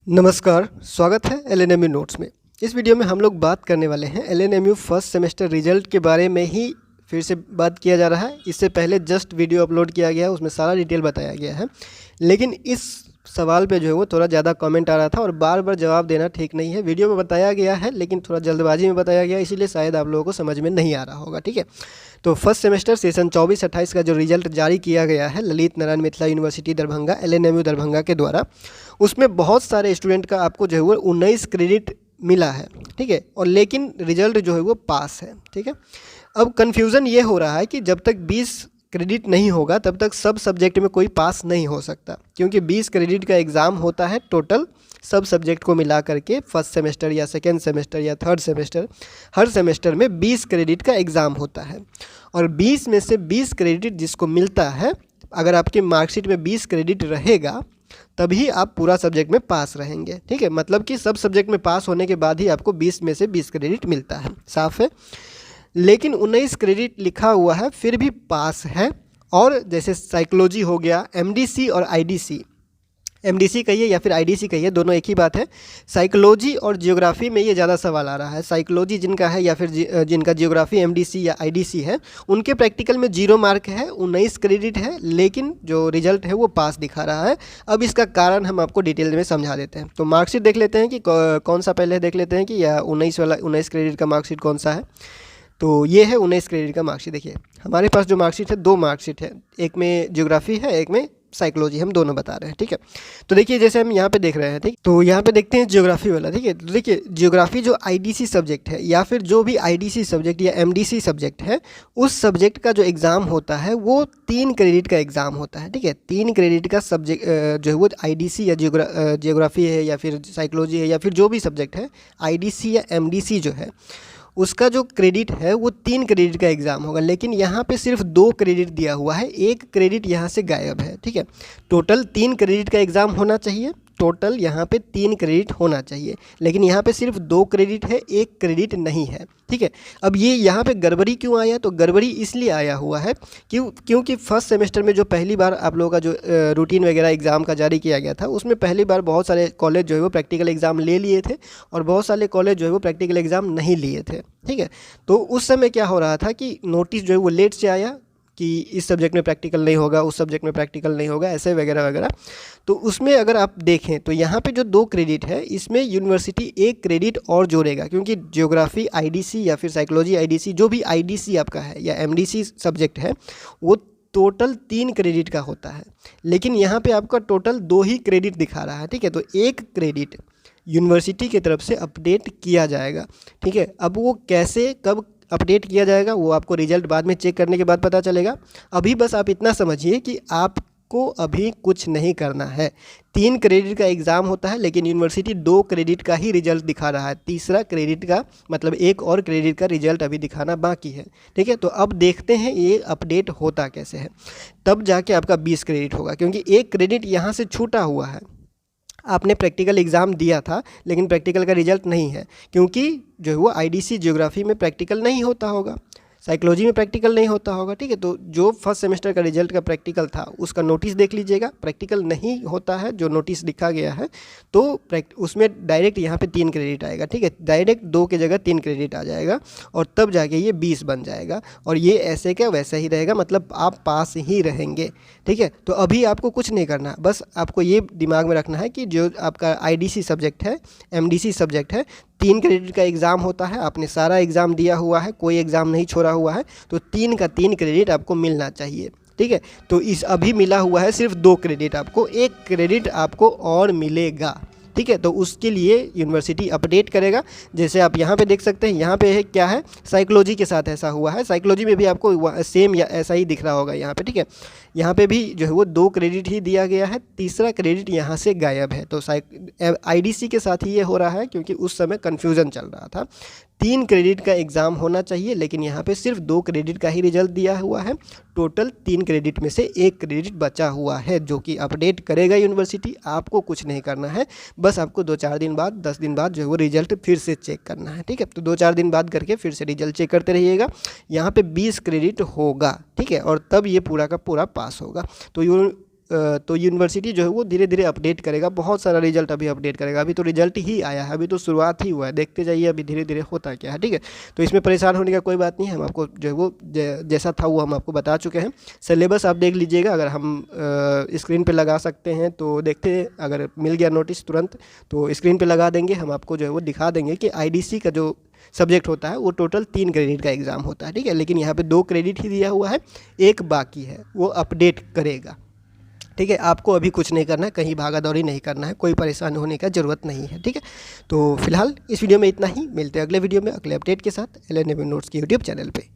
नमस्कार, स्वागत है एलएनएमयू नोट्स में। इस वीडियो में हम लोग बात करने वाले हैं एलएनएमयू फर्स्ट सेमेस्टर रिजल्ट के बारे में ही फिर से बात किया जा रहा है। इससे पहले जस्ट वीडियो अपलोड किया गया है, उसमें सारा डिटेल बताया गया है। लेकिन इस सवाल पे जो है वो थोड़ा ज़्यादा कमेंट आ रहा था और बार बार जवाब देना ठीक नहीं है। वीडियो में बताया गया है लेकिन थोड़ा जल्दबाजी में बताया गया, इसीलिए शायद आप लोगों को समझ में नहीं आ रहा होगा। ठीक है, तो फर्स्ट सेमेस्टर सेशन 24-28 का जो रिजल्ट जारी किया गया है ललित नारायण मिथिला यूनिवर्सिटी दरभंगा एलएनएमयू दरभंगा के द्वारा, उसमें बहुत सारे स्टूडेंट का आपको जो है वो 19 क्रेडिट मिला है। ठीक है, और लेकिन रिजल्ट जो है वो पास है। ठीक है, अब कन्फ्यूज़न ये हो रहा है कि जब तक 20 क्रेडिट नहीं होगा तब तक सब सब्जेक्ट में कोई पास नहीं हो सकता, क्योंकि 20 क्रेडिट का एग्ज़ाम होता है टोटल सब सब्जेक्ट को मिला करके। फर्स्ट सेमेस्टर या सेकेंड सेमेस्टर या थर्ड सेमेस्टर, हर सेमेस्टर में 20 क्रेडिट का एग्ज़ाम होता है। और 20 में से 20 क्रेडिट जिसको मिलता है, अगर आपके मार्कशीट में 20 क्रेडिट रहेगा तभी आप पूरा सब्जेक्ट में पास रहेंगे। ठीक है, मतलब कि सब सब्जेक्ट में पास होने के बाद ही आपको 20 में से 20 क्रेडिट मिलता है। साफ है। लेकिन 19 क्रेडिट लिखा हुआ है फिर भी पास है। और जैसे साइकोलॉजी हो गया, एमडीसी और आईडीसी, एमडीसी कहिए या फिर आईडीसी कहिए, दोनों एक ही बात है। साइकोलॉजी और जियोग्राफी में ये ज़्यादा सवाल आ रहा है। साइकोलॉजी जिनका है या फिर जिनका जियोग्राफी एमडीसी या आईडीसी है, उनके प्रैक्टिकल में 0 मार्क है, 19 क्रेडिट है, लेकिन जो रिजल्ट है वो पास दिखा रहा है। अब इसका कारण हम आपको डिटेल में समझा देते हैं। तो मार्कशीट देख लेते हैं कि कौन सा पहले देख लेते हैं कि या 19 क्रेडिट का मार्कशीट कौन सा है। तो ये है 19 क्रेडिट का मार्कशीट। देखिए हमारे पास जो मार्कशीट है, 2 मार्कशीट है, एक में ज्योग्राफी है, एक में साइकोलॉजी, हम दोनों बता रहे हैं। ठीक है, तो देखिए जैसे हम यहाँ पे देख रहे हैं, ठीक, तो यहाँ पे देखते हैं ज्योग्राफी वाला। ठीक है, तो देखिए ज्योग्राफी जो आईडीसी सब्जेक्ट है या फिर जो भी आईडीसी सब्जेक्ट या एमडीसी सब्जेक्ट है, उस सब्जेक्ट का जो एग्ज़ाम होता है वो 3 क्रेडिट का एग्ज़ाम होता है। ठीक है, 3 क्रेडिट का सब्जेक्ट जो है वो आईडीसी या ज्योग्राफी है या फिर साइकोलॉजी है या फिर जो भी सब्जेक्ट है, आईडीसी या एमडीसी जो है उसका जो क्रेडिट है वो 3 क्रेडिट का एग्ज़ाम होगा। लेकिन यहाँ पे सिर्फ 2 क्रेडिट दिया हुआ है, 1 क्रेडिट यहाँ से गायब है। ठीक है, टोटल 3 क्रेडिट का एग्ज़ाम होना चाहिए, टोटल यहाँ पे 3 क्रेडिट होना चाहिए, लेकिन यहाँ पे सिर्फ 2 क्रेडिट है, 1 क्रेडिट नहीं है। ठीक है, अब ये यहाँ पे गड़बड़ी क्यों आया? तो गड़बड़ी इसलिए आया हुआ है क्योंकि फर्स्ट सेमेस्टर में जो पहली बार आप लोगों का जो रूटीन वगैरह एग्ज़ाम का जारी किया गया था, उसमें पहली बार बहुत सारे कॉलेज जो है वो प्रैक्टिकल एग्ज़ाम ले लिए थे और बहुत सारे कॉलेज जो है वो प्रैक्टिकल एग्ज़ाम नहीं लिए थे। ठीक है, तो उस समय क्या हो रहा था कि नोटिस जो है वो लेट से आया कि इस सब्जेक्ट में प्रैक्टिकल नहीं होगा, उस सब्जेक्ट में प्रैक्टिकल नहीं होगा, ऐसे वगैरह वगैरह। तो उसमें अगर आप देखें तो यहाँ पे जो 2 क्रेडिट है, इसमें यूनिवर्सिटी 1 क्रेडिट और जोड़ेगा, क्योंकि ज्योग्राफी आईडीसी या फिर साइकोलॉजी आईडीसी, जो भी आईडीसी आपका है या एमडीसी सब्जेक्ट है, वो टोटल 3 क्रेडिट का होता है। लेकिन यहाँ पे आपका टोटल 2 ही क्रेडिट दिखा रहा है। ठीक है, तो 1 क्रेडिट यूनिवर्सिटी की तरफ से अपडेट किया जाएगा। ठीक है, अब वो कैसे कब अपडेट किया जाएगा वो आपको रिजल्ट बाद में चेक करने के बाद पता चलेगा। अभी बस आप इतना समझिए कि आपको अभी कुछ नहीं करना है। 3 क्रेडिट का एग्ज़ाम होता है, लेकिन यूनिवर्सिटी 2 क्रेडिट का ही रिजल्ट दिखा रहा है। तीसरा क्रेडिट का मतलब 1 और क्रेडिट का रिजल्ट अभी दिखाना बाकी है। ठीक है, तो अब देखते हैं ये अपडेट होता कैसे है, तब जाके आपका 20 क्रेडिट होगा, क्योंकि 1 क्रेडिट यहाँ से छूटा हुआ है। आपने प्रैक्टिकल एग्ज़ाम दिया था लेकिन प्रैक्टिकल का रिजल्ट नहीं है, क्योंकि जो है वो आईडीसी ज्योग्राफी में प्रैक्टिकल नहीं होता होगा, साइकोलॉजी में प्रैक्टिकल नहीं होता होगा। ठीक है, तो जो फर्स्ट सेमेस्टर का रिजल्ट का प्रैक्टिकल था उसका नोटिस देख लीजिएगा, प्रैक्टिकल नहीं होता है जो नोटिस लिखा गया है, तो उसमें डायरेक्ट यहाँ पे 3 क्रेडिट आएगा। ठीक है, डायरेक्ट 2 की जगह 3 क्रेडिट आ जाएगा और तब जाके ये 20 बन जाएगा। और ये ऐसे का वैसा ही रहेगा, मतलब आप पास ही रहेंगे। ठीक है, तो अभी आपको कुछ नहीं करना, बस आपको ये दिमाग में रखना है कि जो आपका आईडीसी सब्जेक्ट है, एमडीसी सब्जेक्ट है, 3 क्रेडिट का एग्ज़ाम होता है। आपने सारा एग्ज़ाम दिया हुआ है, कोई एग्ज़ाम नहीं छोड़ा हुआ है, तो 3 का 3 क्रेडिट आपको मिलना चाहिए। ठीक है, तो इस अभी मिला हुआ है सिर्फ 2 क्रेडिट, आपको 1 क्रेडिट आपको और मिलेगा। ठीक है, तो उसके लिए यूनिवर्सिटी अपडेट करेगा। जैसे आप यहाँ पे देख सकते हैं, यहाँ पे है क्या है, साइकोलॉजी के साथ ऐसा हुआ है। साइकोलॉजी में भी आपको सेम या ऐसा ही दिख रहा होगा यहाँ पे। ठीक है, यहाँ पे भी जो है वो 2 क्रेडिट ही दिया गया है, तीसरा क्रेडिट यहाँ से गायब है। तो आईडीसी के साथ ही ये हो रहा है, क्योंकि उस समय कन्फ्यूज़न चल रहा था। 3 क्रेडिट का एग्ज़ाम होना चाहिए, लेकिन यहाँ पे सिर्फ 2 क्रेडिट का ही रिजल्ट दिया हुआ है। टोटल 3 क्रेडिट में से 1 क्रेडिट बचा हुआ है, जो कि अपडेट करेगा यूनिवर्सिटी। आपको कुछ नहीं करना है, बस आपको 2-4 दिन बाद, 10 दिन बाद जो है वो रिजल्ट फिर से चेक करना है। ठीक है, तो 2-4 दिन बाद करके फिर से रिजल्ट चेक करते रहिएगा। यहाँ पे 20 क्रेडिट होगा। ठीक है, और तब ये पूरा का पूरा पास होगा। तो तो यूनिवर्सिटी जो है वो धीरे धीरे अपडेट करेगा, बहुत सारा रिजल्ट अभी अपडेट करेगा। अभी तो रिजल्ट ही आया है, अभी तो शुरुआत ही हुआ है, देखते जाइए अभी धीरे धीरे होता क्या है, ठीक है। तो इसमें परेशान होने का कोई बात नहीं है, हम आपको जो है वो जैसा था वो हम आपको बता चुके हैं। सिलेबस आप देख लीजिएगा, अगर हम स्क्रीन पे लगा सकते हैं तो देखते हैं, अगर मिल गया नोटिस तुरंत तो स्क्रीन पे लगा देंगे, हम आपको जो है वो दिखा देंगे कि आईडीसी का जो सब्जेक्ट होता है वो टोटल 3 क्रेडिट का एग्ज़ाम होता है, ठीक है। लेकिन यहाँ पे 2 क्रेडिट ही दिया हुआ है, एक बाकी है, वो अपडेट करेगा, ठीक है। आपको अभी कुछ नहीं करना है, कहीं भागा दौड़ी नहीं करना है, कोई परेशान होने का ज़रूरत नहीं है, ठीक है। तो फिलहाल इस वीडियो में इतना ही, मिलते हैं अगले वीडियो में अगले अपडेट के साथ LNMU नोट्स की यूट्यूब चैनल पे।